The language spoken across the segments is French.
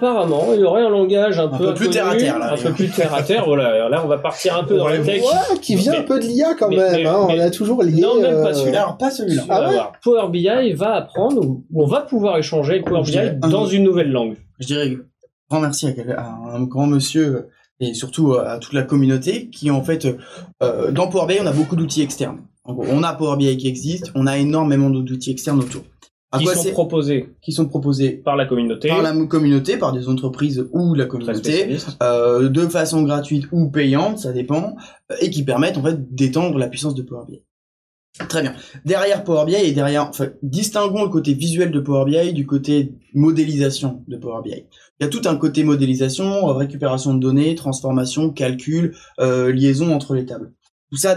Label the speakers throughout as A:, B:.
A: apparemment, il y aurait un langage un peu
B: plus terre à terre, là.
A: Un peu plus terre à terre, voilà. Là, on va partir un peu dans la tech.
C: Ouais, qui vient un peu de l'IA quand même, hein. On a toujours lié.
A: Non, même pas celui-là.
B: Alors, pas celui-là.
C: Ah ouais.
A: Power BI va apprendre, ou on va pouvoir échanger avec Power BI dans une nouvelle langue.
B: Je dirais grand merci à un grand monsieur et surtout à toute la communauté qui en fait dans Power BI on a beaucoup d'outils externes. En gros, on a Power BI qui existe, on a énormément d'outils externes autour.
A: Qui sont proposés par la communauté,
B: par des entreprises ou la communauté, de façon gratuite ou payante, ça dépend, et qui permettent en fait d'étendre la puissance de Power BI. Très bien. Derrière Power BI et distinguons le côté visuel de Power BI du côté modélisation de Power BI. Il y a tout un côté modélisation, récupération de données, transformation, calcul, liaison entre les tables.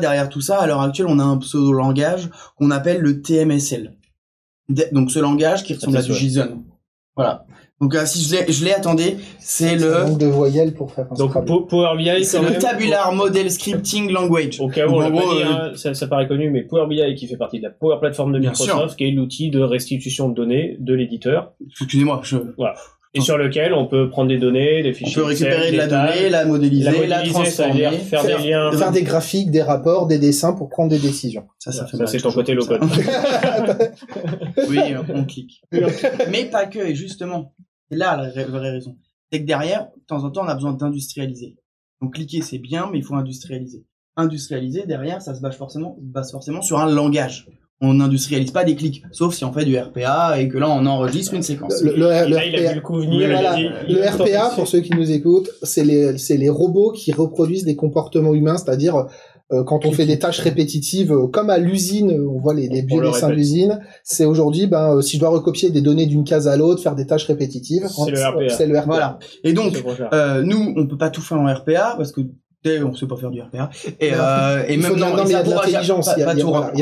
B: Derrière tout ça, à l'heure actuelle, on a un pseudo-langage qu'on appelle le TMSL. Donc ce langage qui ressemble à du JSON. Voilà. Donc si je l'ai, attendez, c'est le
C: nombre de voyelles pour faire un
A: donc Power BI,
B: c'est le Tabular Model Scripting Language.
A: Au cas où on l'a pas dit, ça paraît connu, mais Power BI qui fait partie de la Power Platform de Microsoft, qui est l'outil de restitution de données de l'éditeur.
B: Excusez-moi,
A: voilà. Et sur lequel on peut prendre des données, des fichiers.
B: On peut récupérer de la donnée, la modéliser, la transformer,
A: faire des liens,
C: faire des graphiques, des rapports, des dessins pour prendre des décisions.
B: Ça
A: c'est ton côté low code.
B: Oui, on clique. Mais pas que, et justement, c'est là la vraie raison. C'est que derrière, de temps en temps, on a besoin d'industrialiser. Donc cliquer, c'est bien, mais il faut industrialiser. Industrialiser, derrière, ça se base forcément sur un langage. On n'industrialise pas des clics, sauf si on fait du RPA et que là on enregistre une séquence.
A: Il a vu le coup venir.
C: Le RPA, pour ceux qui nous écoutent, c'est les robots qui reproduisent des comportements humains, c'est-à-dire quand on fait des tâches répétitives, comme à l'usine, on voit les vieux dessins d'usine. C'est aujourd'hui, si je dois recopier des données d'une case à l'autre, faire des tâches répétitives, c'est le RPA.
B: Voilà. Et donc, nous, on peut pas tout faire en RPA parce que on sait pas faire du RPA et même
C: il y a de l'intelligence, il y a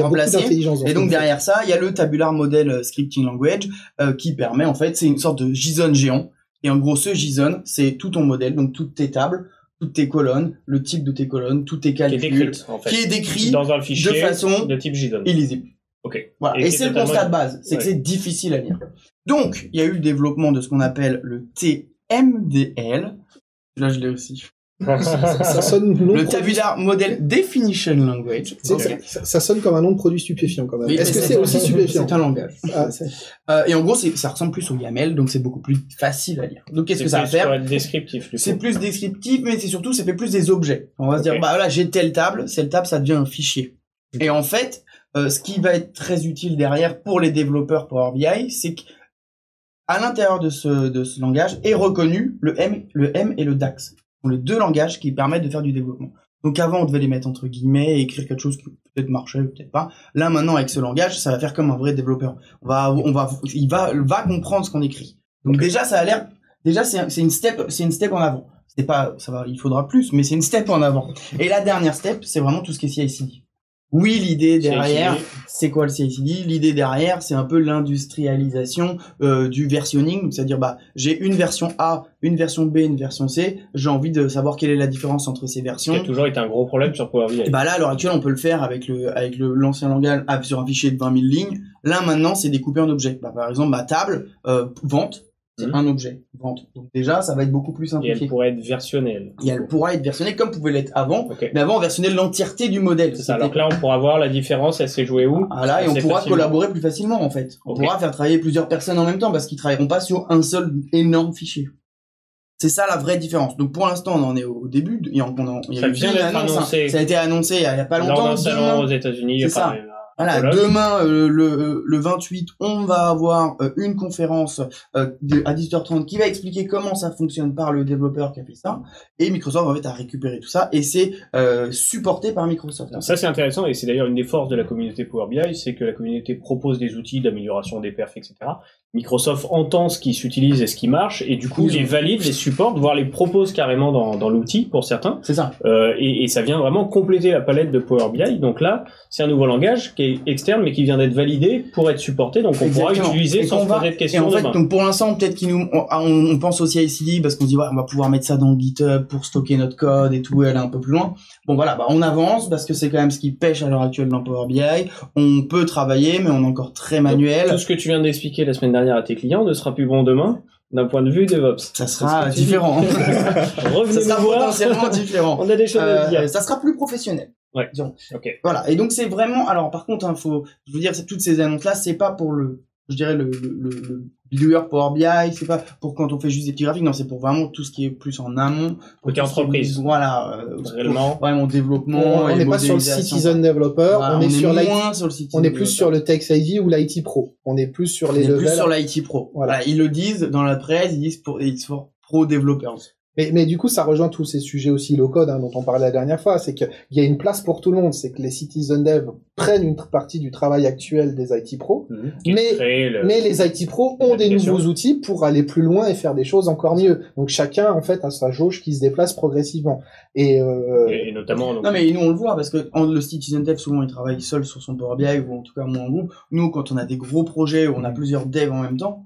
C: beaucoup d'intelligence.
B: Et donc derrière ça, il y a le Tabular Model Scripting Language qui permet en fait, c'est une sorte de JSON géant. Et en gros, ce JSON, c'est tout ton modèle, donc toutes tes tables, toutes tes colonnes, le type de tes colonnes, tous tes calculs, qui est décrit
A: dans un fichier
B: de façon
A: de type JSON.
B: illisible.
A: Ok.
B: Voilà. Et c'est le constat de base, c'est que c'est difficile à lire. Donc, il y a eu le développement de ce qu'on appelle le TMDL. Là, je l'ai aussi.
C: Ça sonne
B: le Tabular Model Definition Language.
C: Ça sonne comme un nom de produit stupéfiant quand même. Oui, est-ce que c'est aussi stupéfiant?
B: C'est un langage. Et en gros, ça ressemble plus au YAML, donc c'est beaucoup plus facile à lire. Donc qu'est-ce que ça va faire? C'est plus descriptif, mais c'est surtout, ça fait plus des objets. On va se dire, voilà, j'ai telle table, cette table, ça devient un fichier. Et en fait, ce qui va être très utile derrière pour les développeurs Power BI, c'est qu'à l'intérieur de ce langage est reconnu le M et le DAX. Les deux langages qui permettent de faire du développement. Donc avant, on devait les mettre entre guillemets et écrire quelque chose qui peut-être marchait, peut-être pas. Là, maintenant, avec ce langage, ça va faire comme un vrai développeur. Il va comprendre ce qu'on écrit. Donc déjà, ça a l'air, c'est une step en avant. C'est pas, ça va, il faudra plus, mais c'est une step en avant. Et la dernière step, c'est vraiment tout ce qui est CI/CD. Oui, l'idée derrière, c'est quoi le CI/CD? L'idée derrière, c'est un peu l'industrialisation du versionning, c'est-à-dire j'ai une version A, une version B, une version C, j'ai envie de savoir quelle est la différence entre ces versions.
A: Ça a toujours été un gros problème sur Power BI.
B: Et là, à l'heure actuelle, on peut le faire avec l'ancien langage sur un fichier de 20 000 lignes. Là, maintenant, c'est découpé en objets. Par exemple, ma table, vente, c'est un objet, vente. Donc déjà, ça va être beaucoup plus simplifié.
A: Et elle pourrait être versionnelle.
B: Et elle pourra être versionnée comme pouvait l'être avant. Mais avant, on versionnait l'entièreté du modèle.
A: C'est ça. Donc là, on pourra voir la différence, elle s'est jouée où.
B: Voilà, et on pourra collaborer plus facilement, en fait. On pourra faire travailler plusieurs personnes en même temps parce qu'ils travailleront pas sur un seul énorme fichier. C'est ça la vraie différence. Donc pour l'instant, on en est au début. Il y a
A: vient d'être annoncé.
B: Ça a été annoncé il y a pas longtemps.
A: Dans un salon aux États-Unis.
B: C'est ça. Voilà, demain, le 28, on va avoir une conférence à 18h30 qui va expliquer comment ça fonctionne par le développeur qui a fait ça. Et Microsoft va à récupérer tout ça. Et c'est supporté par Microsoft.
A: Alors ça, c'est intéressant. Et c'est d'ailleurs une des forces de la communauté Power BI, c'est que la communauté propose des outils d'amélioration des perfs, etc. Microsoft entend ce qui s'utilise et ce qui marche, et du coup, les valide, les supporte, voire les propose carrément dans l'outil pour certains.
B: C'est ça.
A: Et ça vient vraiment compléter la palette de Power BI. Donc là, c'est un nouveau langage qui est externe, mais qui vient d'être validé pour être supporté. Donc on pourra utiliser sans se poser de questions.
B: Et en fait, donc pour l'instant, peut-être on pense au CI/CD parce qu'on se dit, on va pouvoir mettre ça dans GitHub pour stocker notre code et tout, et aller un peu plus loin. Bon voilà, on avance parce que c'est quand même ce qui pêche à l'heure actuelle dans Power BI. On peut travailler, mais on est encore très manuel.
A: Donc, tout ce que tu viens d'expliquer la semaine dernière à tes clients ne sera plus bon demain. d'un point de vue DevOps.
B: Ça sera différent.
A: Revenez
B: ça sera
A: nous voir.
B: potentiellement différent.
A: On a des choses à dire.
B: Ça sera plus professionnel.
A: Ouais.
B: Disons.
A: Ok.
B: Voilà. Et donc c'est vraiment. Alors par contre, je veux dire, toutes ces annonces-là, c'est pas pour le viewer Power BI, c'est pas pour quand on fait juste des petits graphiques. Non, c'est pour vraiment tout ce qui est plus en amont.
A: Côté entreprise.
B: Voilà.
A: Réellement.
B: Vraiment développement.
C: On n'est pas sur le Citizen Developer.
B: Voilà,
C: on est sur l'IT. On est plus
B: developer.
C: sur le Text ID ou l'IT Pro. On est plus sur les levels.
B: Plus sur l'IT Pro. Voilà. Ils le disent dans la presse. Ils disent pour pro developers.
C: Mais du coup, ça rejoint tous ces sujets aussi low-code dont on parlait la dernière fois, c'est qu'il y a une place pour tout le monde, c'est que les citizen dev prennent une partie du travail actuel des IT pros, mais les IT pros ont des nouveaux outils pour aller plus loin et faire des choses encore mieux. Donc chacun, en fait, a sa jauge qui se déplace progressivement. Et
A: notamment...
B: Non mais nous on le voit, parce que le citizen dev, souvent il travaille seul sur son Power BI, ou en tout cas moins en groupe. Nous, quand on a des gros projets où on a plusieurs devs en même temps,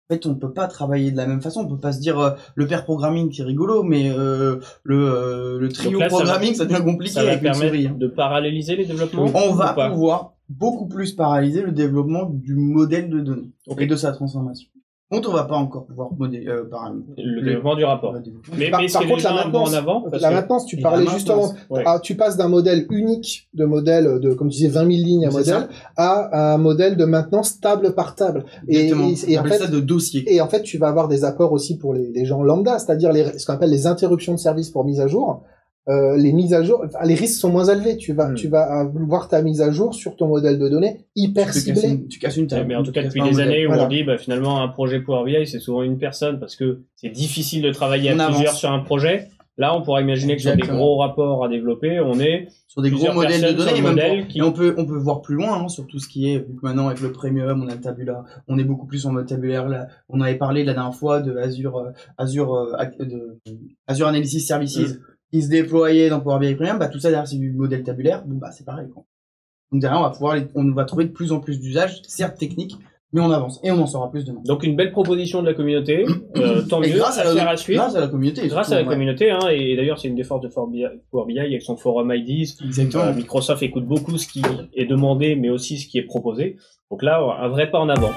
B: en fait, on peut pas travailler de la même façon. On peut pas se dire le pair programming c'est rigolo, mais le trio programming ça devient compliqué.
A: Ça va permettre de paralléliser les développements.
B: On va pouvoir beaucoup plus paralléliser le développement du modèle de données et de sa transformation. On va pas encore pouvoir
A: le développement du rapport. Mais
C: par contre, la maintenance, tu parlais justement, tu passes d'un modèle unique de modèle de, comme tu disais, 20 000 lignes à modèle, à un modèle de maintenance table par table. Et en fait,
B: ça de dossier.
C: Et en fait, tu vas avoir des apports aussi pour les gens lambda, c'est-à-dire ce qu'on appelle les interruptions de service pour mise à jour. Les mises à jour, les risques sont moins élevés. Tu vas voir ta mise à jour sur ton modèle de données hyper ciblé.
B: Tu casses une table.
A: Mais en tout cas, depuis des années où on dit, finalement, un projet Power BI, c'est souvent une personne parce que c'est difficile de travailler à plusieurs sur un projet. Là, on pourra imaginer que sur des gros rapports à développer, on est
B: sur des gros modèles de données, et on peut voir plus loin, sur tout ce qui est, vu que maintenant, avec le premium, on a le tabular, on est beaucoup plus en mode tabulaire, là. On avait parlé la dernière fois de Azure Analysis Services. Qui se déployait dans Power BI Premium, tout ça derrière c'est du modèle tabulaire, c'est pareil, quoi. Donc derrière on va trouver de plus en plus d'usages, certes techniques, mais on avance et on en saura plus demain.
A: Donc une belle proposition de la communauté, tant mieux,
B: grâce à la communauté.
A: Grâce à la communauté, et d'ailleurs c'est une des forces de Power BI avec son forum IDs.
B: Exactement.
A: Microsoft écoute beaucoup ce qui est demandé, mais aussi ce qui est proposé. Donc là, un vrai pas en avant.